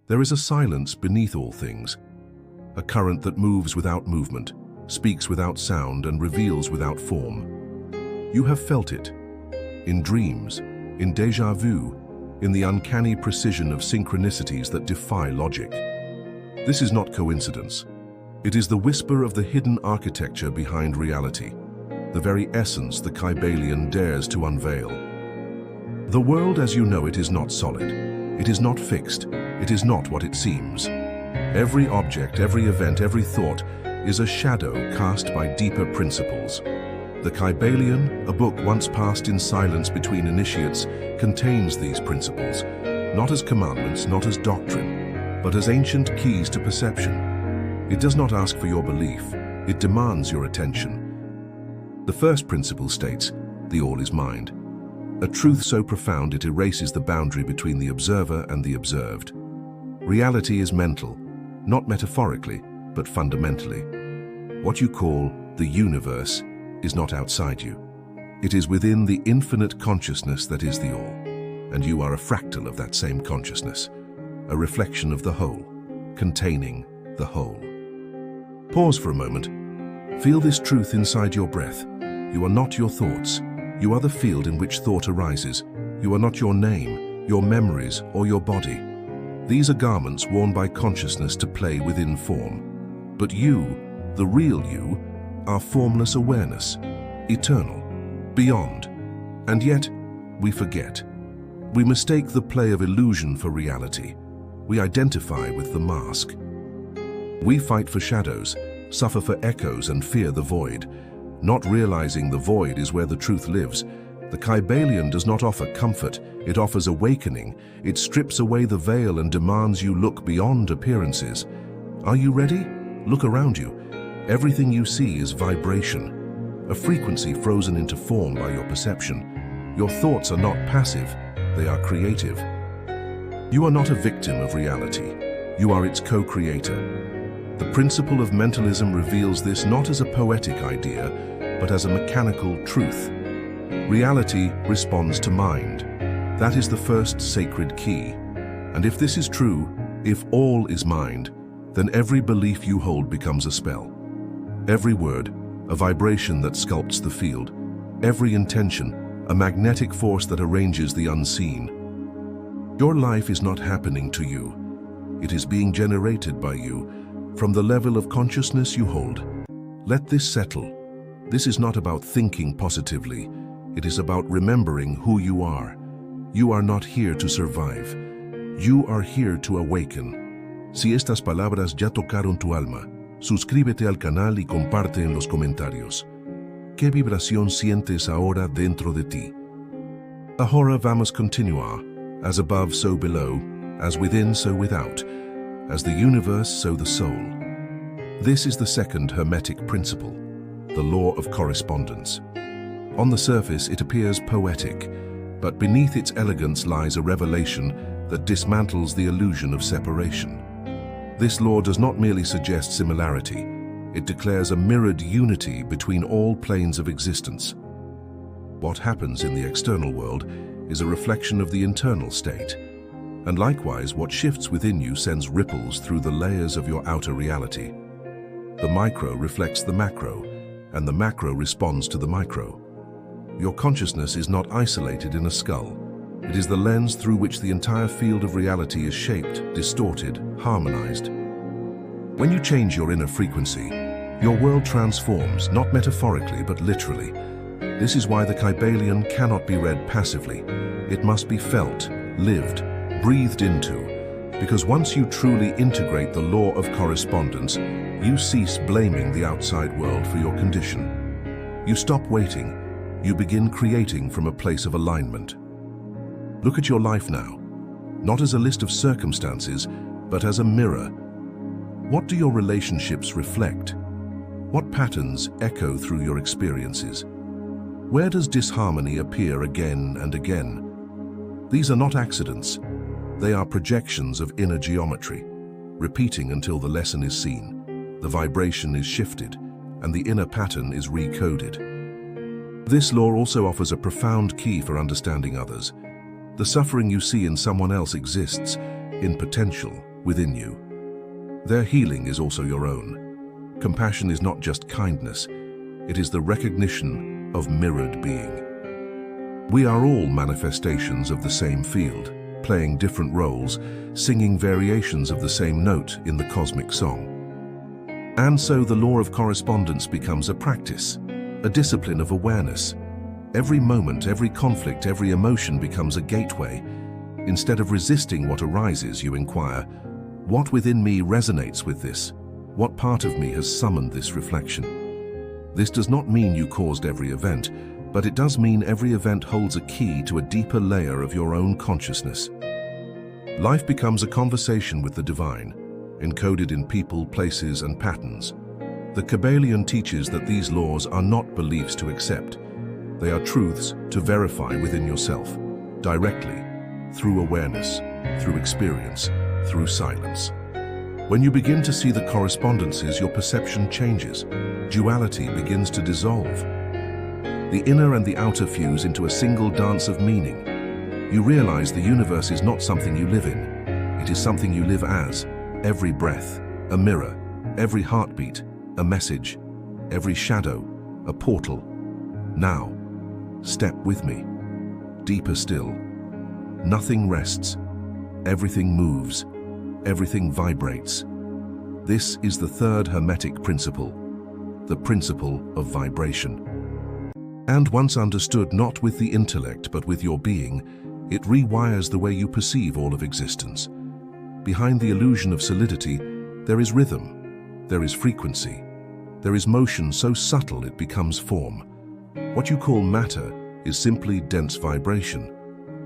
There is a silence beneath all things, a current that moves without movement, speaks without sound, and reveals without form. You have felt it, in dreams, in déjà vu, in the uncanny precision of synchronicities that defy logic. This is not coincidence. It is the whisper of the hidden architecture behind reality, the very essence the Kybalion dares to unveil. The world as you know it is not solid. It is not fixed. It is not what it seems. Every object, every event, every thought is a shadow cast by deeper principles. The Kybalion, a book once passed in silence between initiates, contains these principles, not as commandments, not as doctrine, but as ancient keys to perception. It does not ask for your belief, it demands your attention. The first principle states, the all is mind. A truth so profound it erases the boundary between the observer and the observed. Reality is mental, not metaphorically, but fundamentally. What you call the universe is not outside you. It is within the infinite consciousness that is the all, and you are a fractal of that same consciousness, a reflection of the whole, containing the whole. Pause for a moment. Feel this truth inside your breath. You are not your thoughts. You are the field in which thought arises. You are not your name, your memories, or your body. These are garments worn by consciousness to play within form. But you, the real you, are formless awareness, eternal, beyond. And yet, we forget. We mistake the play of illusion for reality. We identify with the mask. We fight for shadows, suffer for echoes, and fear the void. Not realizing the void is where the truth lives. The Kybalion does not offer comfort, it offers awakening. It strips away the veil and demands you look beyond appearances. Are you ready? Look around you. Everything you see is vibration, a frequency frozen into form by your perception. Your thoughts are not passive, they are creative. You are not a victim of reality, you are its co-creator. The principle of mentalism reveals this not as a poetic idea, but as a mechanical truth. Reality responds to mind. That is the first sacred key. And if this is true, if all is mind, then every belief you hold becomes a spell. Every word, a vibration that sculpts the field. Every intention, a magnetic force that arranges the unseen. Your life is not happening to you. It is being generated by you, from the level of consciousness you hold. Let this settle. This is not about thinking positively. It is about remembering who you are. You are not here to survive. You are here to awaken. Si estas palabras ya tocaron tu alma, suscríbete al canal y comparte en los comentarios. ¿Qué vibración sientes ahora dentro de ti? Ahora vamos continuar. As above, so below. As within, so without. As the universe, so the soul. This is the second Hermetic principle, the law of correspondence. On the surface, it appears poetic, but beneath its elegance lies a revelation that dismantles the illusion of separation. This law does not merely suggest similarity, it declares a mirrored unity between all planes of existence. What happens in the external world is a reflection of the internal state, and likewise what shifts within you sends ripples through the layers of your outer reality. The micro reflects the macro, and the macro responds to the micro. Your consciousness is not isolated in a skull. It is the lens through which the entire field of reality is shaped, distorted, harmonized. When you change your inner frequency, your world transforms, not metaphorically but literally. This is why the Kybalion cannot be read passively. It must be felt, lived, breathed into, because once you truly integrate the law of correspondence, you cease blaming the outside world for your condition. You stop waiting. You begin creating from a place of alignment. Look at your life now, not as a list of circumstances, but as a mirror. What do your relationships reflect? What patterns echo through your experiences? Where does disharmony appear again and again? These are not accidents. They are projections of inner geometry, repeating until the lesson is seen, the vibration is shifted, and the inner pattern is recoded. This law also offers a profound key for understanding others. The suffering you see in someone else exists, in potential, within you. Their healing is also your own. Compassion is not just kindness, it is the recognition of mirrored being. We are all manifestations of the same field, playing different roles, singing variations of the same note in the cosmic song. And so the law of correspondence becomes a practice, a discipline of awareness. Every moment, every conflict, every emotion becomes a gateway. Instead of resisting what arises, you inquire, what within me resonates with this? What part of me has summoned this reflection? This does not mean you caused every event, but it does mean every event holds a key to a deeper layer of your own consciousness. Life becomes a conversation with the divine, encoded in people, places, and patterns. The Kybalion teaches that these laws are not beliefs to accept. They are truths to verify within yourself, directly, through awareness, through experience, through silence. When you begin to see the correspondences, your perception changes. Duality begins to dissolve. The inner and the outer fuse into a single dance of meaning. You realize the universe is not something you live in. It is something you live as. Every breath, a mirror. Every heartbeat, a message. Every shadow, a portal. Now, step with me. Deeper still. Nothing rests. Everything moves. Everything vibrates. This is the third Hermetic principle, the principle of vibration. And once understood not with the intellect but with your being, it rewires the way you perceive all of existence. Behind the illusion of solidity, there is rhythm, there is frequency, there is motion so subtle it becomes form. What you call matter is simply dense vibration.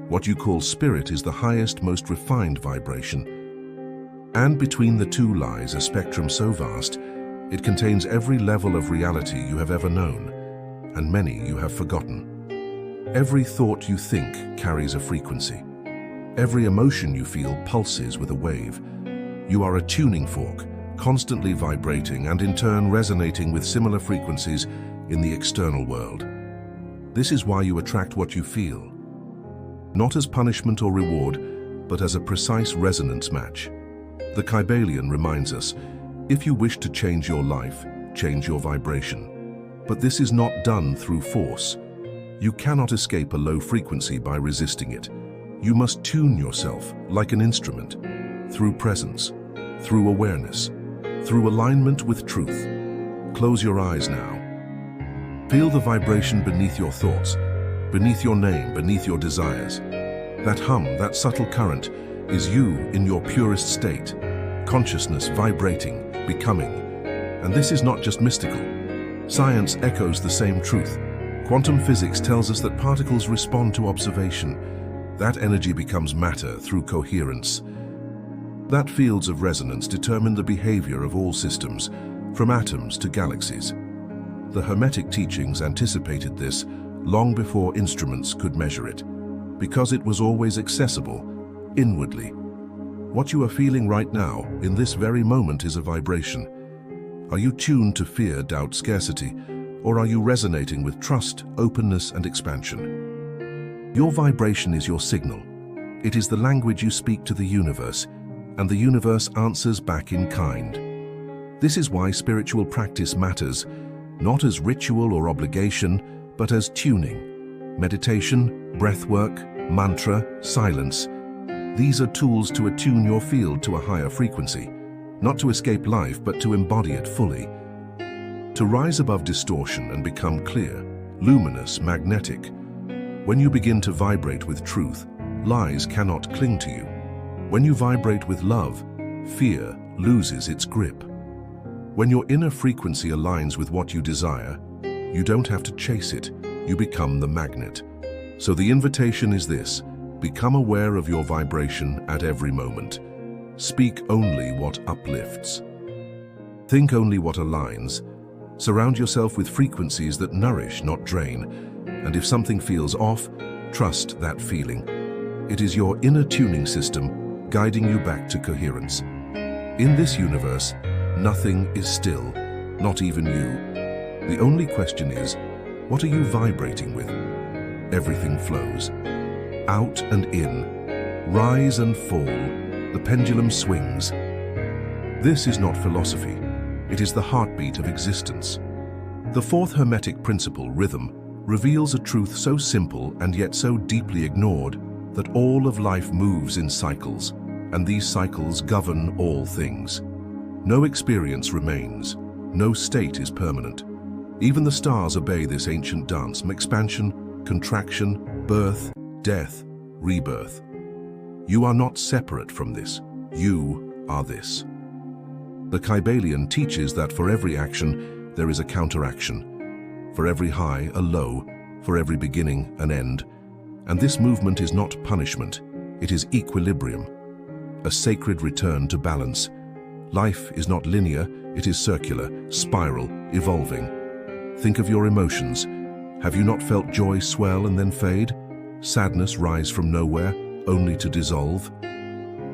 What you call spirit is the highest, most refined vibration. And between the two lies a spectrum so vast, it contains every level of reality you have ever known, and many you have forgotten. Every thought you think carries a frequency. Every emotion you feel pulses with a wave. You are a tuning fork, constantly vibrating and in turn resonating with similar frequencies in the external world. This is why you attract what you feel, not as punishment or reward, but as a precise resonance match. The Kybalion reminds us, if you wish to change your life, change your vibration. But this is not done through force. You cannot escape a low frequency by resisting it. You must tune yourself like an instrument, through presence, through awareness, through alignment with truth. Close your eyes now. Feel the vibration beneath your thoughts, beneath your name, beneath your desires. That hum, that subtle current, is you in your purest state, consciousness vibrating, becoming. And this is not just mystical. Science echoes the same truth. Quantum physics tells us that particles respond to observation. That energy becomes matter through coherence. That fields of resonance determine the behavior of all systems, from atoms to galaxies. The Hermetic teachings anticipated this long before instruments could measure it, because it was always accessible, inwardly. What you are feeling right now, in this very moment, is a vibration. Are you tuned to fear, doubt, scarcity, or are you resonating with trust, openness, and expansion? Your vibration is your signal. It is the language you speak to the universe, and the universe answers back in kind. This is why spiritual practice matters, not as ritual or obligation, but as tuning. Meditation, breathwork, mantra, silence. These are tools to attune your field to a higher frequency, not to escape life, but to embody it fully. To rise above distortion and become clear, luminous, magnetic. When you begin to vibrate with truth, lies cannot cling to you. When you vibrate with love, fear loses its grip. When your inner frequency aligns with what you desire, you don't have to chase it, you become the magnet. So the invitation is this: become aware of your vibration at every moment. Speak only what uplifts. Think only what aligns. Surround yourself with frequencies that nourish, not drain. And if something feels off, trust that feeling. It is your inner tuning system guiding you back to coherence. In this universe, nothing is still, not even you. The only question is, what are you vibrating with? Everything flows. Out and in, rise and fall, The pendulum swings. This is not philosophy. It is the heartbeat of existence. The fourth Hermetic principle, rhythm, reveals a truth so simple and yet so deeply ignored that all of life moves in cycles, and these cycles govern all things. No experience remains. No state is permanent. Even the stars obey this ancient dance: expansion, contraction, birth, death, rebirth. You are not separate from this. You are this. The Kybalion teaches that for every action, there is a counteraction. For every high, a low. For every beginning, an end. And this movement is not punishment. It is equilibrium, a sacred return to balance. Life is not linear, it is circular, spiral, evolving. Think of your emotions. Have you not felt joy swell and then fade? Sadness rise from nowhere, only to dissolve?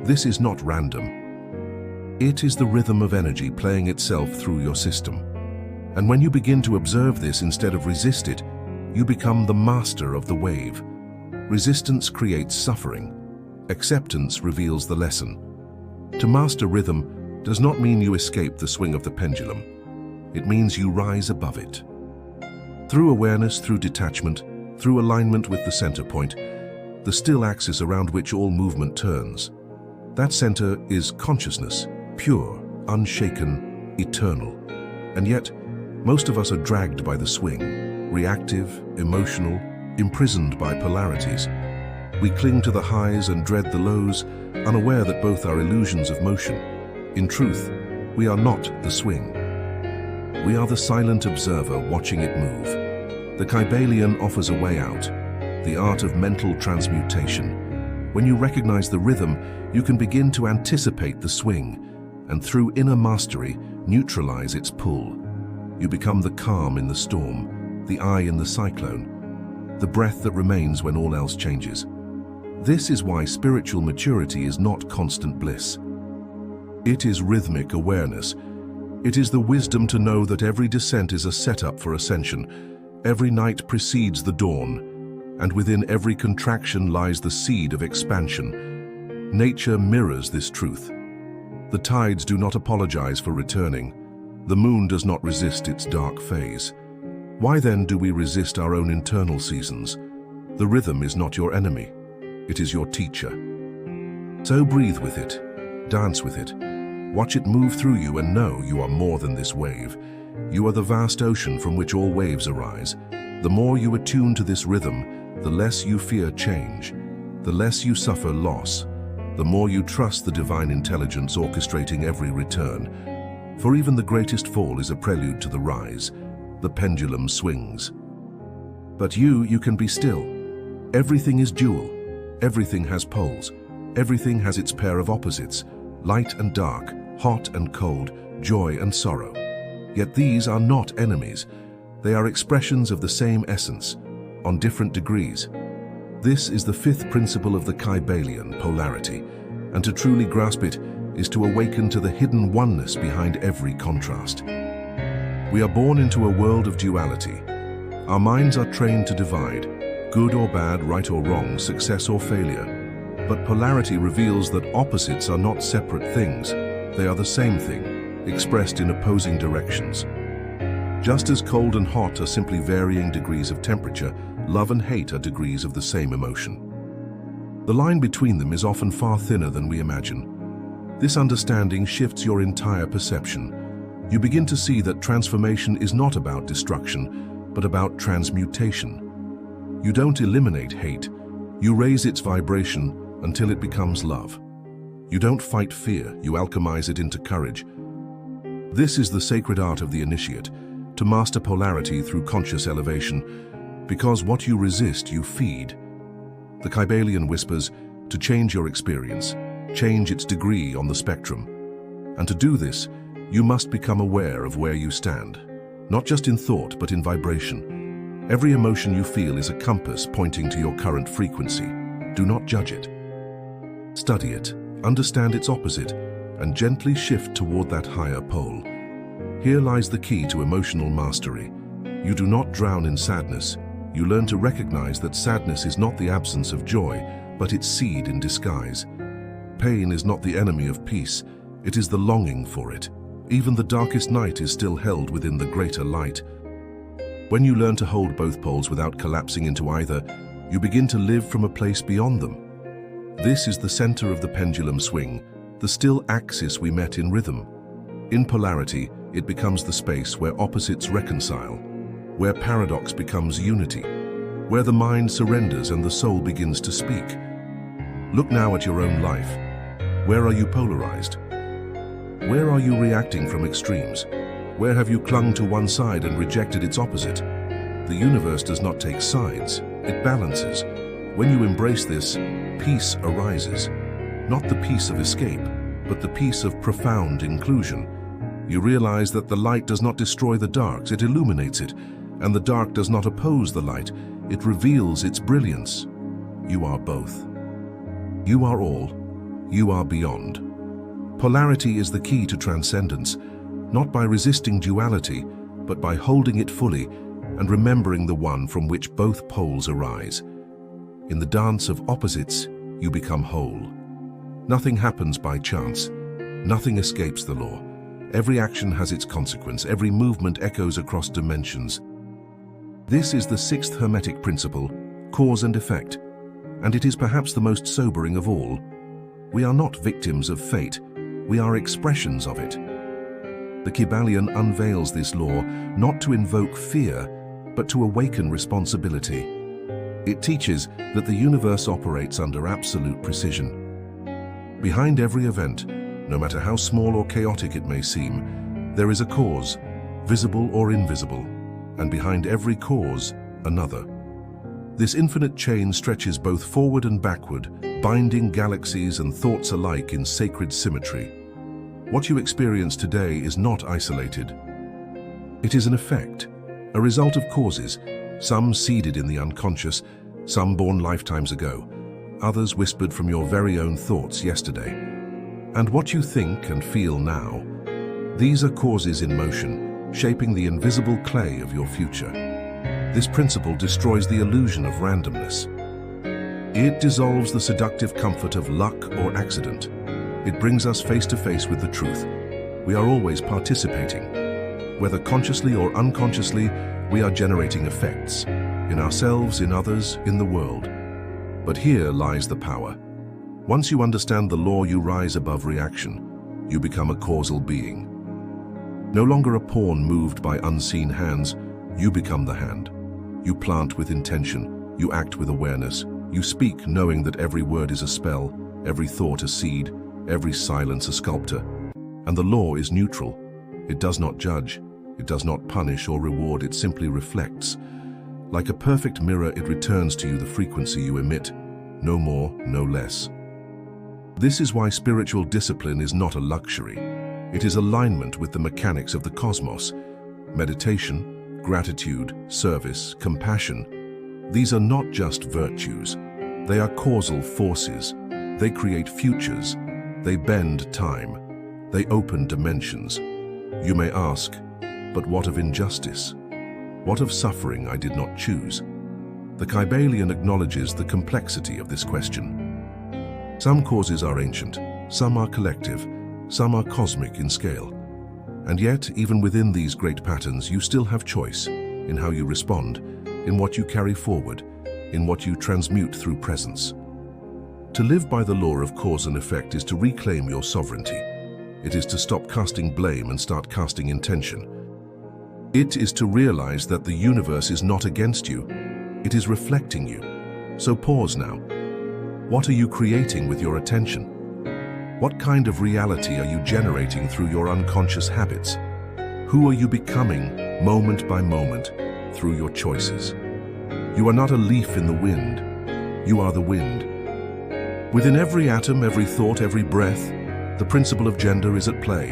This is not random. It is the rhythm of energy playing itself through your system. And when you begin to observe this instead of resist it, you become the master of the wave. Resistance creates suffering. Acceptance reveals the lesson. To master rhythm does not mean you escape the swing of the pendulum. It means you rise above it. Through awareness, through detachment, through alignment with the center point, the still axis around which all movement turns. That center is consciousness, pure, unshaken, eternal. And yet, most of us are dragged by the swing, reactive, emotional, imprisoned by polarities. We cling to the highs and dread the lows, unaware that both are illusions of motion. In truth, we are not the swing. We are the silent observer watching it move. The Kybalion offers a way out, the art of mental transmutation. When you recognize the rhythm, you can begin to anticipate the swing, and through inner mastery, neutralize its pull. You become the calm in the storm, the eye in the cyclone, the breath that remains when all else changes. This is why spiritual maturity is not constant bliss. It is rhythmic awareness. It is the wisdom to know that every descent is a setup for ascension. Every night precedes the dawn, and within every contraction lies the seed of expansion. Nature mirrors this truth. The tides do not apologize for returning. The moon does not resist its dark phase. Why then do we resist our own internal seasons? The rhythm is not your enemy. It is your teacher. So breathe with it, dance with it, watch it move through you and know you are more than this wave. You are the vast ocean from which all waves arise. The more you attune to this rhythm, the less you fear change, the less you suffer loss, the more you trust the divine intelligence orchestrating every return. For even the greatest fall is a prelude to the rise. The pendulum swings. But you can be still. Everything is dual. Everything has poles. Everything has its pair of opposites, light and dark, hot and cold, joy and sorrow. Yet these are not enemies. They are expressions of the same essence, on different degrees. This is the fifth principle of the Kybalion, polarity, and to truly grasp it is to awaken to the hidden oneness behind every contrast. We are born into a world of duality. Our minds are trained to divide, good or bad, right or wrong, success or failure. But polarity reveals that opposites are not separate things. They are the same thing, expressed in opposing directions. Just as cold and hot are simply varying degrees of temperature, love and hate are degrees of the same emotion. The line between them is often far thinner than we imagine. This understanding shifts your entire perception. You begin to see that transformation is not about destruction, but about transmutation. You don't eliminate hate, you raise its vibration until it becomes love. You don't fight fear, you alchemize it into courage. This is the sacred art of the initiate, to master polarity through conscious elevation, because what you resist, you feed. The Kybalion whispers, to change your experience, change its degree on the spectrum. And to do this, you must become aware of where you stand, not just in thought, but in vibration. Every emotion you feel is a compass pointing to your current frequency. Do not judge it. Study it, understand its opposite, and gently shift toward that higher pole. Here lies the key to emotional mastery. You do not drown in sadness. You learn to recognize that sadness is not the absence of joy, but its seed in disguise. pain is not the enemy of peace, it is the longing for it. Even the darkest night is still held within the greater light. When you learn to hold both poles without collapsing into either, you begin to live from a place beyond them. This is the center of the pendulum swing, the still axis we met in rhythm. In polarity, it becomes the space where opposites reconcile, where paradox becomes unity, where the mind surrenders and the soul begins to speak. Look now at your own life. Where are you polarized? Where are you reacting from extremes? Where have you clung to one side and rejected its opposite? The universe does not take sides, it balances. When you embrace this, peace arises. Not the peace of escape, but the peace of profound inclusion. You realize that the light does not destroy the dark, it illuminates it, and the dark does not oppose the light, it reveals its brilliance. You are both. You are all. You are beyond. Polarity is the key to transcendence, not by resisting duality, but by holding it fully and remembering the one from which both poles arise. In the dance of opposites, you become whole. Nothing happens by chance. Nothing escapes the law. Every action has its consequence. Every movement echoes across dimensions. This is the sixth Hermetic principle, cause and effect, and it is perhaps the most sobering of all. We are not victims of fate. We are expressions of it. The Kybalion unveils this law not to invoke fear, but to awaken responsibility. It teaches that the universe operates under absolute precision. Behind every event, no matter how small or chaotic it may seem, there is a cause, visible or invisible, and behind every cause, another. This infinite chain stretches both forward and backward, binding galaxies and thoughts alike in sacred symmetry. What you experience today is not isolated. It is an effect, a result of causes, some seeded in the unconscious, some born lifetimes ago, others whispered from your very own thoughts yesterday. And what you think and feel now, these are causes in motion, shaping the invisible clay of your future. This principle destroys the illusion of randomness. It dissolves the seductive comfort of luck or accident. It brings us face to face with the truth. We are always participating. Whether consciously or unconsciously, we are generating effects, in ourselves, in others, in the world. But here lies the power. Once you understand the law, you rise above reaction. You become a causal being. No longer a pawn moved by unseen hands, you become the hand. You plant with intention, you act with awareness, you speak knowing that every word is a spell, every thought a seed, every silence a sculptor. And the law is neutral. It does not judge, it does not punish or reward, it simply reflects. Like a perfect mirror, it returns to you the frequency you emit, no more, no less. This is why spiritual discipline is not a luxury. It is alignment with the mechanics of the cosmos. Meditation, gratitude, service, compassion. These are not just virtues. They are causal forces. They create futures. They bend time. They open dimensions. You may ask, but what of injustice? What of suffering I did not choose? The Kybalion acknowledges the complexity of this question. Some causes are ancient, some are collective, some are cosmic in scale. And yet, even within these great patterns, you still have choice in how you respond, in what you carry forward, in what you transmute through presence. To live by the law of cause and effect is to reclaim your sovereignty. It is to stop casting blame and start casting intention. It is to realize that the universe is not against you, it is reflecting you. So pause now. What are you creating with your attention? What kind of reality are you generating through your unconscious habits? Who are you becoming, moment by moment, through your choices? You are not a leaf in the wind. You are the wind. Within every atom, every thought, every breath, the principle of gender is at play.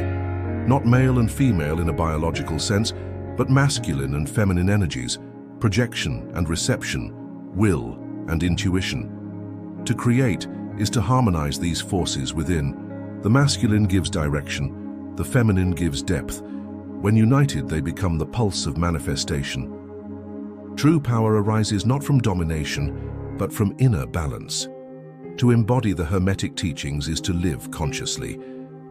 Not male and female in a biological sense, but masculine and feminine energies, projection and reception, will and intuition. To create is to harmonize these forces within. The masculine gives direction, the feminine gives depth. When united, they become the pulse of manifestation. True power arises not from domination, but from inner balance. To embody the Hermetic teachings is to live consciously.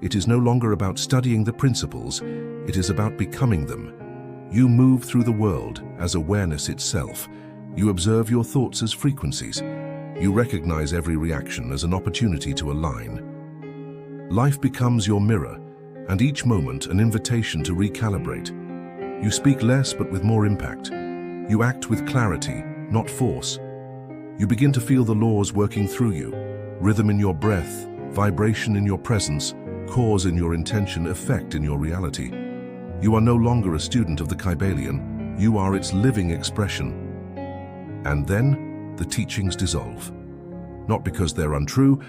It is no longer about studying the principles, it is about becoming them. You move through the world as awareness itself. You observe your thoughts as frequencies. You recognize every reaction as an opportunity to align. Life becomes your mirror, and each moment an invitation to recalibrate. You speak less but with more impact. You act with clarity, not force. You begin to feel the laws working through you, rhythm in your breath, vibration in your presence, cause in your intention, effect in your reality. You are no longer a student of the Kybalion, you are its living expression. And then, the teachings dissolve. Not because they're untrue,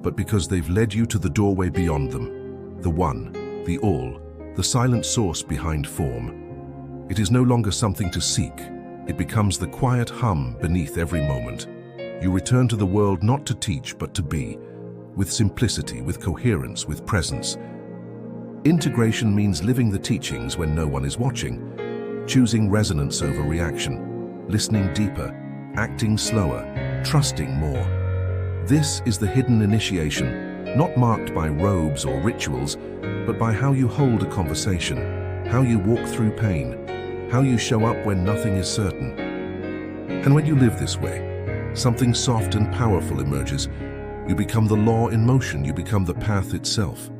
but because they've led you to the doorway beyond them. The one, the all, the silent source behind form. It is no longer something to seek. It becomes the quiet hum beneath every moment. You return to the world not to teach, but to be, with simplicity, with coherence, with presence. Integration means living the teachings when no one is watching, choosing resonance over reaction, listening deeper, acting slower, trusting more. This is the hidden initiation, not marked by robes or rituals, but by how you hold a conversation, how you walk through pain, how you show up when nothing is certain. And when you live this way, something soft and powerful emerges. You become the law in motion, you become the path itself.